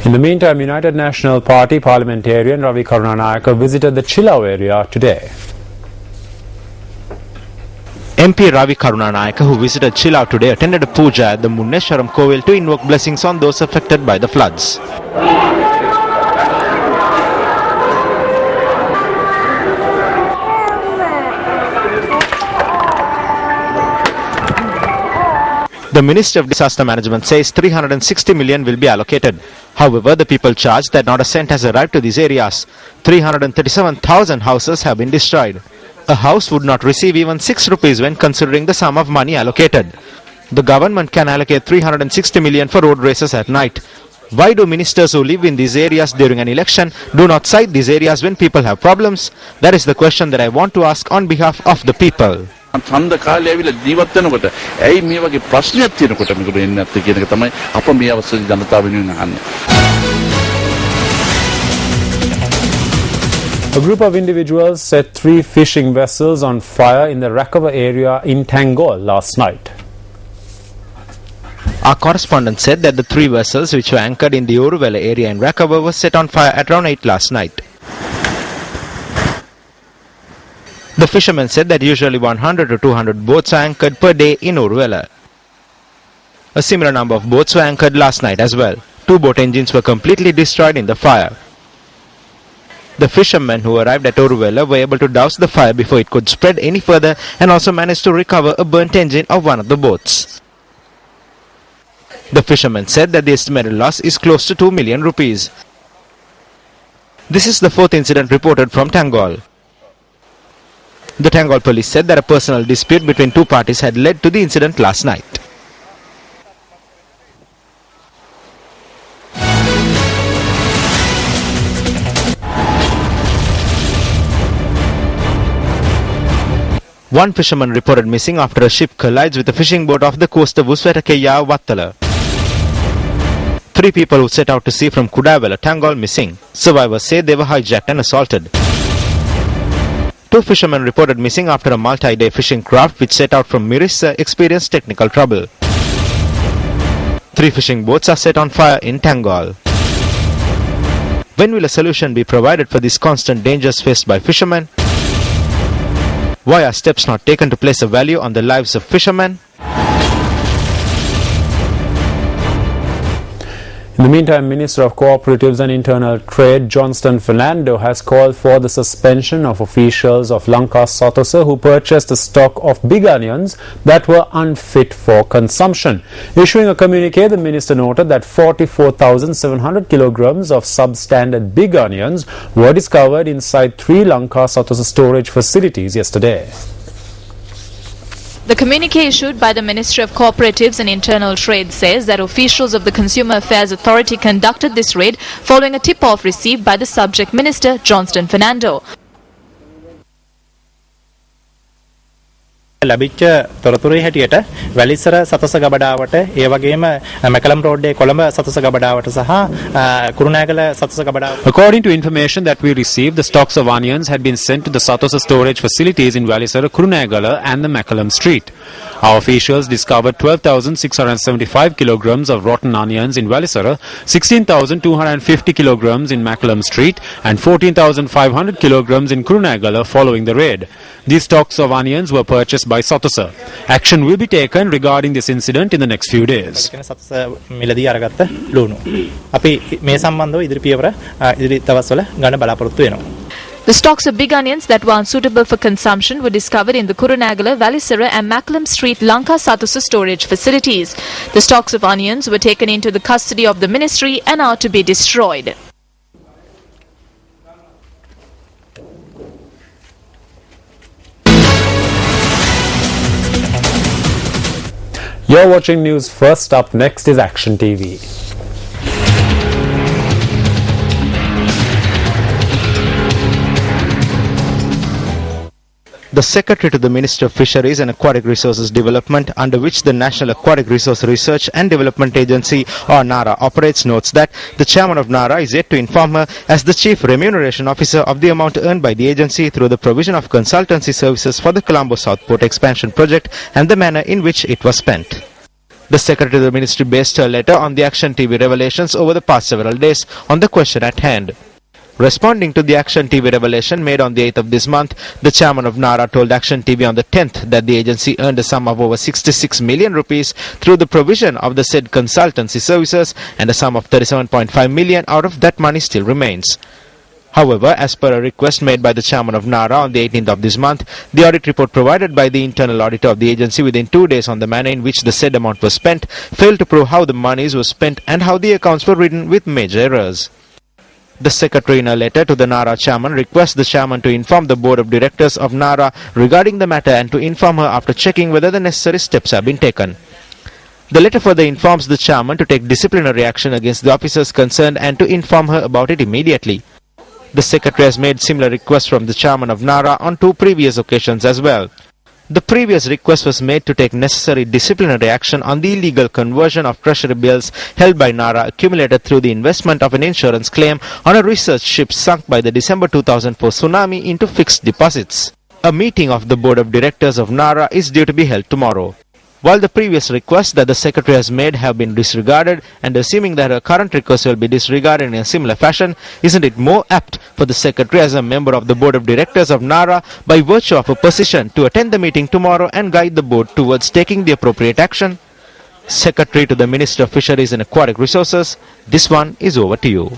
In the meantime, United National Party parliamentarian Ravi Karunanayake visited the Chilao area today. MP Ravi Karunanayake, who visited Chilao today, attended a puja at the Munneshwaram Kovil to invoke blessings on those affected by the floods. The Ministry of Disaster Management says 360 million will be allocated. However, the people charged that not a cent has arrived to these areas. 337,000 houses have been destroyed. A house would not receive even 6 rupees when considering the sum of money allocated. The government can allocate 360 million for road races at night. Why do ministers who live in these areas during an election do not cite these areas when people have problems? That is the question that I want to ask on behalf of the people. ඡන්ද කාලය ඇවිල්ලා ජීවත් වෙනකොට ඇයි මේ වගේ ප්‍රශ්නයක් තියෙනකොට මේකට එන්නේ නැත්තේ කියන එක තමයි අප මේ අවස්ථාවේ ජනතාව වෙනුවෙන් අහන්නේ. A group of individuals set 3 fishing vessels on fire in the Rakava area in Tangol last night. Our correspondent said that the 3 vessels which were anchored in the Oruvela area in Rakava were set on fire at around 8 last night. The fishermen said that usually 100 to 200 boats are anchored per day in Oruvela. A similar number of boats were anchored last night as well. 2 boat engines were completely destroyed in the fire. The fishermen who arrived at Oruvela were able to douse the fire before it could spread any further and also managed to recover a burnt engine of one of the boats. The fishermen said that the estimated loss is close to 2 million rupees. This is the 4th incident reported from Tangol. The Tangol police said that a personal dispute between 2 parties had led to the incident last night. One fisherman reported missing after a ship collides with a fishing boat off the coast of Uswetakeya, Vattala. 3 people who set out to sea from Kudavela, Tangol missing. Survivors say they were hijacked and assaulted. 2 fishermen reported missing after a multi-day fishing craft which set out from Mirissa experienced technical trouble. 3 fishing boats are set on fire in Tangol. When will a solution be provided for these constant dangers faced by fishermen? Why are steps not taken to place a value on the lives of fishermen? In the meantime, Minister of Cooperatives and Internal Trade Johnston Fernando has called for the suspension of officials of Lanka Satosa who purchased a stock of big onions that were unfit for consumption. Issuing a communique, the minister noted that 44,700 kilograms of substandard big onions were discovered inside 3 Lanka Satosa storage facilities yesterday. The communique issued by the Ministry of Cooperatives and Internal Trade says that officials of the Consumer Affairs Authority conducted this raid following a tip-off received by the subject minister, Johnston Fernando. ලැබිච්ච තොරතුරේ හැටියට වැලිසර සතස ගබඩාවට ඒ වගේම මැකලම් රෝඩ්ඩේ කොළඹ සතස ගබඩාවට සහ Kurunegala සතස ගබඩාවට. According to information that we received, the stocks of onions had been sent to the Satosa storage facilities in Valisara, Kurunegala and the Makalam Street. Our officials discovered 12,675 kilograms of rotten onions in Valisara, 16,250 kilograms in Makalam Street and 14,500 kilograms in Kurunegala following the raid. These stocks of onions were purchased by Satosa. Action will be taken regarding this incident in the next few days. මිලදී අරගත්ත ලුණු. අපි මේ සම්බන්ධව ඉදිරි පියවර ඉදිරි දවස්වල ගන්න බලාපොරොත්තු වෙනවා. The stocks of big onions that were unsuitable for consumption were discovered in the Kurunagala, Valisara and Makalam Street Lanka Satosa storage facilities. The stocks of onions were taken into the custody of the ministry and are to be destroyed. You're watching News First. Up next is Action TV. The Secretary to the Ministry of Fisheries and Aquatic Resources Development, under which the National Aquatic Resource Research and Development Agency or NARA operates, notes that the chairman of NARA is yet to inform her as the Chief Remuneration Officer of the amount earned by the agency through the provision of consultancy services for the Colombo Southport expansion project and the manner in which it was spent. The Secretary of the Ministry based her letter on the Action TV revelations over the past several days on the question at hand. Responding to the Action TV revelation made on the 8th of this month, the chairman of NARA told Action TV on the 10th that the agency earned a sum of over 66 million rupees through the provision of the said consultancy services, and a sum of 37.5 million out of that money still remains. However, as per a request made by the chairman of NARA on the 18th of this month, the audit report provided by the internal auditor of the agency within 2 days on the manner in which the said amount was spent failed to prove how the monies were spent and how the accounts were written with major errors. The secretary in a letter to the NARA chairman requests the chairman to inform the board of directors of NARA regarding the matter and to inform her after checking whether the necessary steps have been taken. The letter further informs the chairman to take disciplinary action against the officers concerned and to inform her about it immediately. The secretary has made similar requests from the chairman of NARA on 2 previous occasions as well. The previous request was made to take necessary disciplinary action on the illegal conversion of treasury bills held by NARA accumulated through the investment of an insurance claim on a research ship sunk by the December 2004 tsunami into fixed deposits. A meeting of the board of directors of NARA is due to be held tomorrow. While the previous requests that the secretary has made have been disregarded, and assuming that her current request will be disregarded in a similar fashion, isn't it more apt for the secretary as a member of the board of directors of NARA by virtue of a position to attend the meeting tomorrow and guide the board towards taking the appropriate action? Secretary to the Minister of Fisheries and Aquatic Resources, this one is over to you.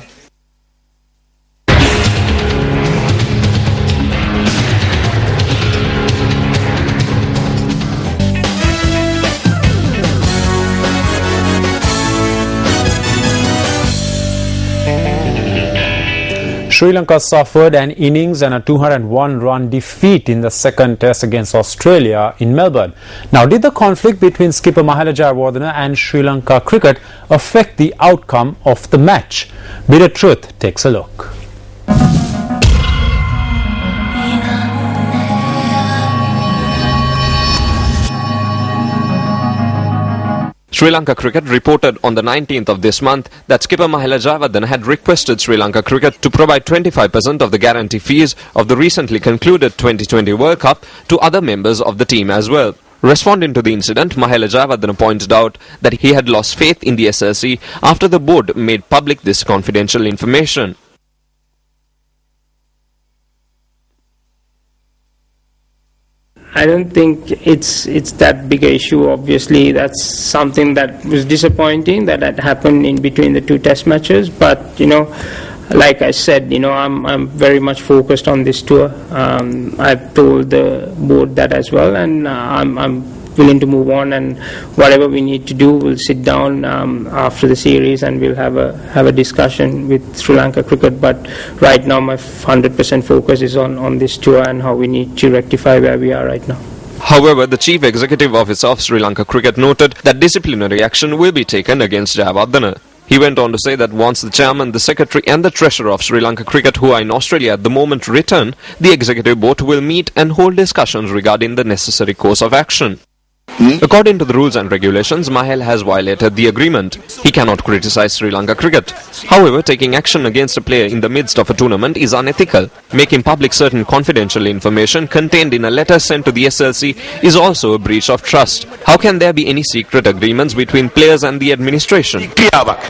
Sri Lanka suffered an innings and a 201-run defeat in the second test against Australia in Melbourne. Now, did the conflict between skipper Mahela Jayawardene and Sri Lanka cricket affect the outcome of the match? Bitter Truth takes a look. Sri Lanka Cricket reported on the 19th of this month that skipper Mahela Jayawardene had requested Sri Lanka Cricket to provide 25% of the guarantee fees of the recently concluded 2020 World Cup to other members of the team as well. Responding to the incident, Mahela Jayawardene pointed out that he had lost faith in the SLC after the board made public this confidential information. I don't think it's that big an issue. Obviously, that's something that was disappointing that had happened in between the 2 test matches. But like I said, I'm very much focused on this tour. I've told the board that as well, and I'm willing to move on. And whatever we need to do, we'll sit down after the series and we'll have a discussion with Sri Lanka Cricket. But right now, my 100% focus is on this tour and how we need to rectify where we are right now. However, the Chief Executive Officer of Sri Lanka Cricket noted that disciplinary action will be taken against Jayawardene. He went on to say that once the chairman, the secretary and the treasurer of Sri Lanka Cricket, who are in Australia at the moment, return, the executive board will meet and hold discussions regarding the necessary course of action. According to the rules and regulations, Mahel has violated the agreement. He cannot criticize Sri Lanka Cricket. However, taking action against a player in the midst of a tournament is unethical. Making public certain confidential information contained in a letter sent to the SLC is also a breach of trust. How can there be any secret agreements between players and the administration?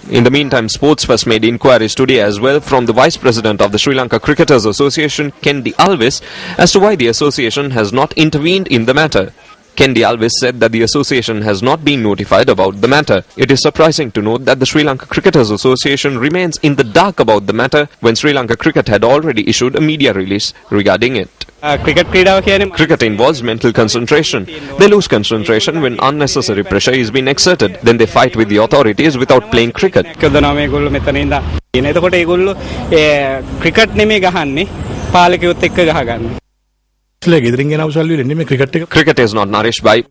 In the meantime, Sports First made inquiries today as well from the Vice President of the Sri Lanka Cricketers Association, Kendi Alvis, as to why the association has not intervened in the matter. Kendi Alvis said that the association has not been notified about the matter. It is surprising to note that the Sri Lanka Cricketers Association remains in the dark about the matter when Sri Lanka Cricket had already issued a media release regarding it. Cricket involves mental concentration. They lose concentration when unnecessary pressure is being exerted. Then they fight with the authorities without playing cricket. Cricket is not nourished by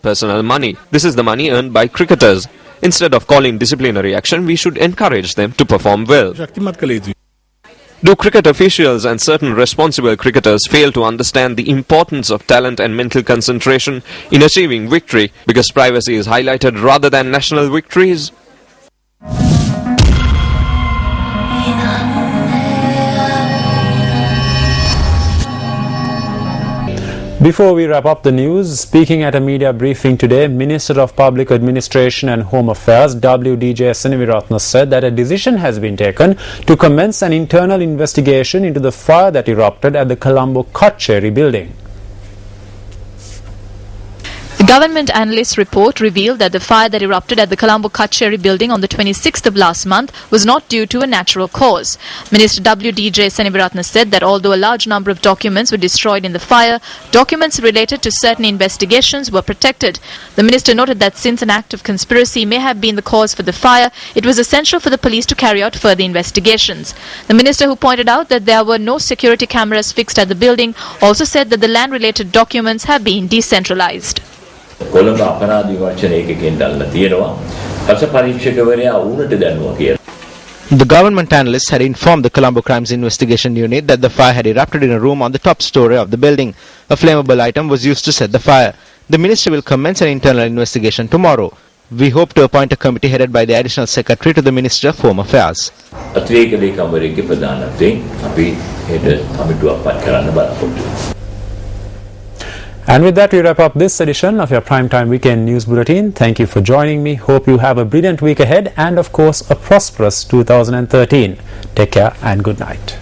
personal money. This is the money earned by cricketers. Instead of calling disciplinary action, we should encourage them to perform well. Do cricket officials and certain responsible cricketers fail to understand the importance of talent and mental concentration in achieving victory because privacy is highlighted rather than national victories? Before we wrap up the news, speaking at a media briefing today, Minister of Public Administration and Home Affairs WDJ Seneviratne said that a decision has been taken to commence an internal investigation into the fire that erupted at the Colombo Kacheri building. The government analyst report revealed that the fire that erupted at the Colombo Kacheri building on the 26th of last month was not due to a natural cause. Minister WDJ Seneviratne said that although a large number of documents were destroyed in the fire, documents related to certain investigations were protected. The minister noted that since an act of conspiracy may have been the cause for the fire, it was essential for the police to carry out further investigations. The minister, who pointed out that there were no security cameras fixed at the building, also said that the land-related documents have been decentralized. Colombo අපරාධ විමර්ශන ඒකකෙන් දැල්ලා තියෙනවා. රස පරීක්ෂකවරයා ඌනට දැන්නුවා කියලා. The government analysts had informed the Colombo Crimes Investigation Unit that the fire had erupted in a room on the top story of the building. A flammable item was used to set the fire. The minister will commence an internal investigation tomorrow. We hope to appoint a committee headed by the Additional Secretary to the Ministry of Home Affairs. අතිරේක ලේකම්වරයෙක්ගේ ප්‍රධානත්වයෙන් අපි හෙට කමිටුවක් පත් කරන්න බලාපොරොත්තු වෙනවා. And with that, we wrap up this edition of your Primetime Weekend News Bulletin. Thank you for joining me. Hope you have a brilliant week ahead and, of course, a prosperous 2013. Take care and good night.